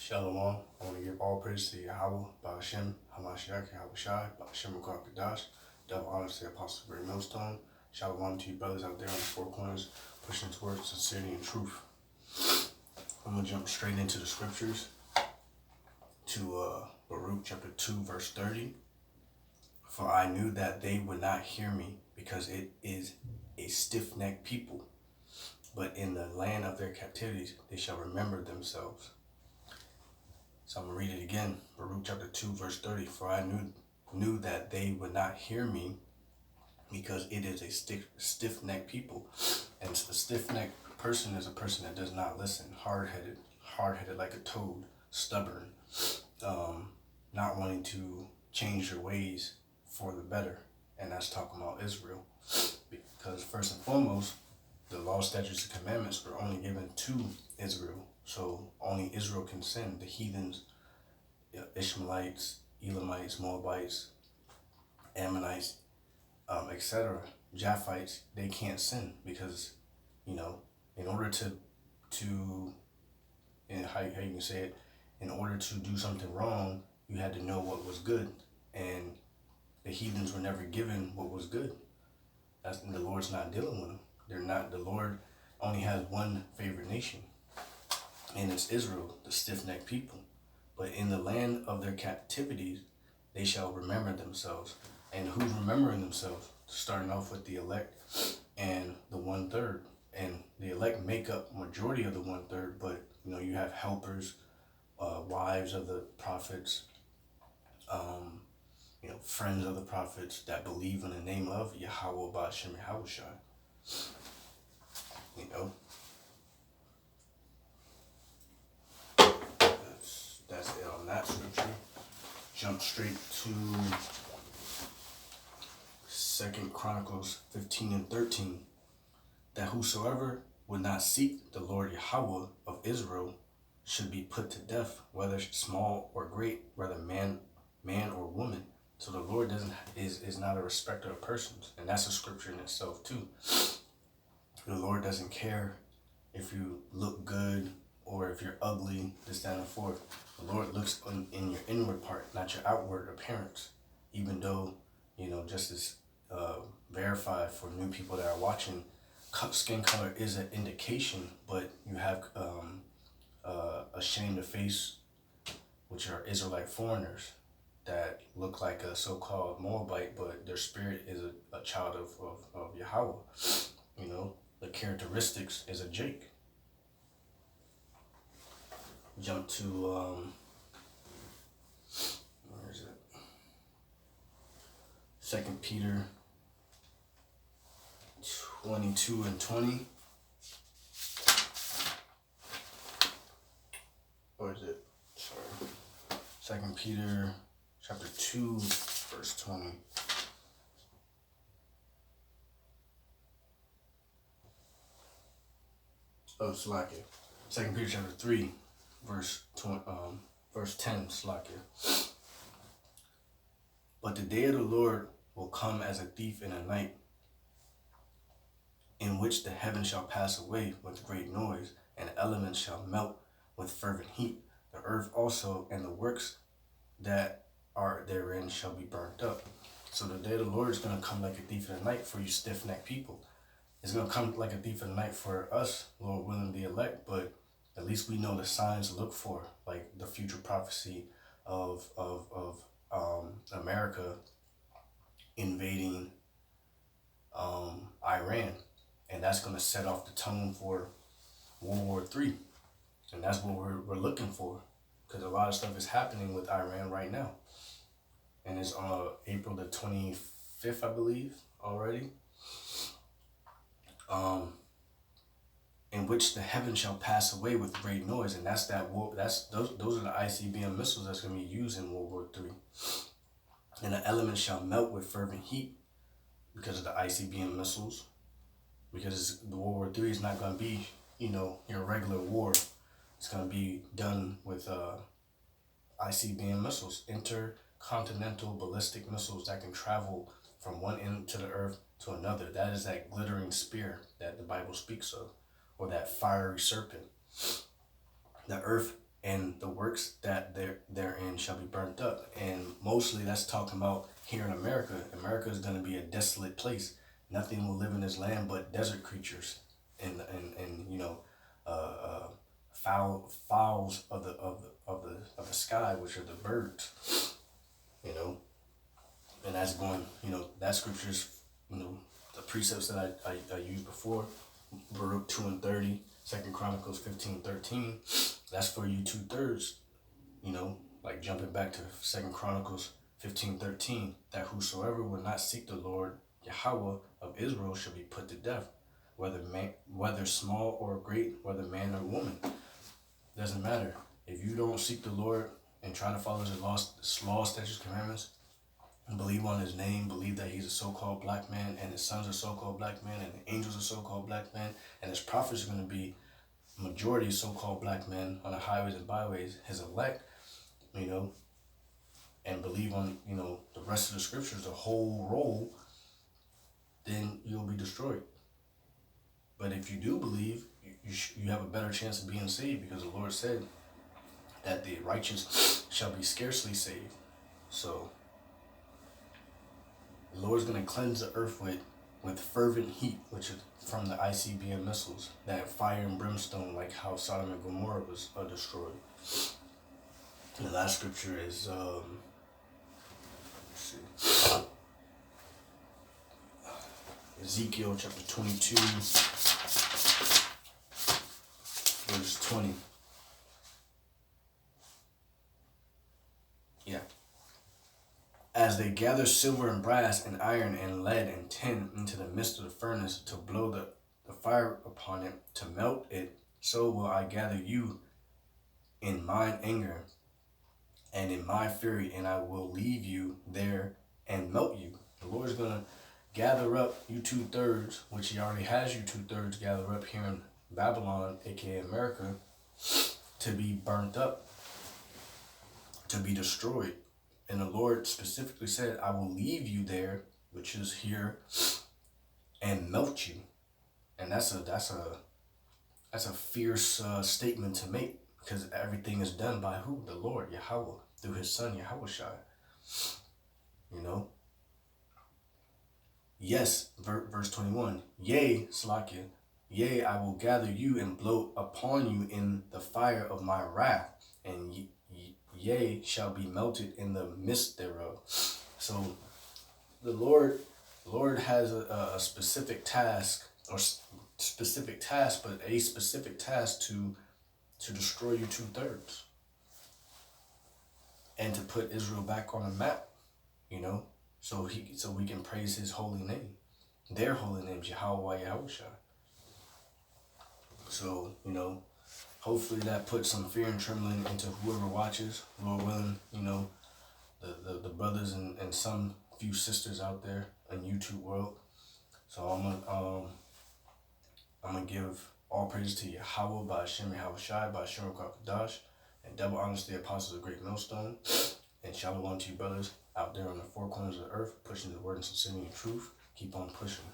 Shalom. I want to give all praise to Yahweh, Ba'ashem, Hamashiach, Yahweh Shai, Ba'ashem Rakar Kadash. Double honors to the Apostle Great Millstone. Shalom to you brothers out there on the four corners, pushing towards sincerity and truth. I'm going to jump straight into the scriptures to Baruch chapter 2, verse 30. For I knew that they would not hear me, because it is a stiff-necked people. But in the land of their captivities, they shall remember themselves. So I'm going to read it again. Baruch chapter 2, verse 30. For I knew that they would not hear me, because it is a stiff-necked people. And a stiff-necked person is a person that does not listen. Hard-headed like a toad, stubborn, not wanting to change their ways for the better. And that's talking about Israel. Because first and foremost, the law, statutes, and commandments were only given to Israel. So only Israel can sin. The heathens, Ishmaelites, Elamites, Moabites, Ammonites, etc., Japhites, they can't sin because, in order to and how you can say it, in order to do something wrong, you had to know what was good. And the heathens were never given what was good. The Lord's not dealing with them. The Lord only has one favorite nation, and it's Israel, the stiff-necked people. But in the land of their captivities, they shall remember themselves. And who's remembering themselves? Starting off with the elect and the 1/3. And the elect make up majority of the 1/3, but you have helpers, wives of the prophets, friends of the prophets that believe in the name of Yahweh Ba'ashem Yahweh Shai. That's it on that scripture. Jump straight to 2 Chronicles 15 and 13. That whosoever would not seek the Lord Yahweh of Israel should be put to death, whether small or great, whether man or woman. So the Lord is not a respecter of persons, and that's a scripture in itself too. The Lord doesn't care if you look good or if you're ugly, this, that, and the fourth. The Lord looks in your inward part, not your outward appearance. Even though, just as verified for new people that are watching, skin color is an indication, but you have a shame to face, which are Israelite foreigners that look like a so-called Moabite, but their spirit is a child of Yahweh. The characteristics is a Jake. Jump to, where is it? 2 Peter 22 and 20. Or is it? Sorry. 2 Peter chapter 2, verse 20. Oh, Slakia. 2 Peter chapter 3, verse 10, Slakia. But the day of the Lord will come as a thief in the night, in which the heavens shall pass away with great noise, and the elements shall melt with fervent heat. The earth also and the works that are therein shall be burnt up. So the day of the Lord is going to come like a thief in the night for you stiff-necked people. It's going to come like a thief in the night for us, Lord willing, the elect, but at least we know the signs to look for, like the future prophecy of America invading Iran. And that's going to set off the tone for World War III. And that's what we're looking for, because a lot of stuff is happening with Iran right now. And it's on April the 25th, I believe, already. In which the heaven shall pass away with great noise, and those are the ICBM missiles that's going to be used in World War III. And the elements shall melt with fervent heat because of the ICBM missiles, because the World War III is not going to be, your regular war. It's going to be done with ICBM missiles, intercontinental ballistic missiles that can travel from one end to the earth to another. That is that glittering spear that the Bible speaks of, or that fiery serpent. The earth and the works that therein shall be burnt up. And mostly that's talking about here in America. America is going to be a desolate place. Nothing will live in this land but desert creatures and fowls of the sky, which are the birds. You know, and that's going. That scriptures. The precepts that I used before, Baruch 2:30, 2 Chronicles 15:13. That's for you 2/3. Like jumping back to 2 Chronicles 15:13, that whosoever will not seek the Lord Yahweh of Israel shall be put to death, whether small or great, whether man or woman. Doesn't matter. If you don't seek the Lord and try to follow his laws, statutes, commandments, and believe on his name, believe that he's a so-called black man, and his sons are so-called black men, and the angels are so-called black men, and his prophets are going to be majority so-called black men on the highways and byways, his elect, and believe on, the rest of the scriptures, the whole roll, then you'll be destroyed. But if you do believe, you have a better chance of being saved, because the Lord said that the righteous shall be scarcely saved. So the Lord's going to cleanse the earth with fervent heat, which is from the ICBM missiles, that fire and brimstone, like how Sodom and Gomorrah was destroyed. And the last scripture is, Ezekiel chapter 22, verse 20. Yeah. As they gather silver and brass and iron and lead and tin into the midst of the furnace to blow the fire upon it, to melt it, so will I gather you in mine anger and in my fury, and I will leave you there and melt you. The Lord's going to gather up you 2/3, which he already has you 2/3 gather up here in Babylon, aka America, to be burnt up, to be destroyed. And the Lord specifically said, I will leave you there, which is here, and melt you. And that's a fierce statement to make, because everything is done by who? The Lord, Yahweh, through his son, Yahushua. Yes, verse 21. Yea, Salakia, yea, I will gather you and blow upon you in the fire of my wrath, and yea, shall be melted in the midst thereof. So the Lord has a specific task, but a specific task to destroy you 2/3 and to put Israel back on the map, so we can praise his holy name, their holy names, Yahweh, Yahushua. So, hopefully that puts some fear and trembling into whoever watches, Lord willing, the brothers and some few sisters out there in YouTube world. So I'm gonna give all praise to Yahweh, by Hashem Yahushai, by Hashem Kadash, and double honors to the apostles of Great Millstone, and shalom to you brothers out there on the four corners of the earth, pushing the word and sincerity and truth. Keep on pushing.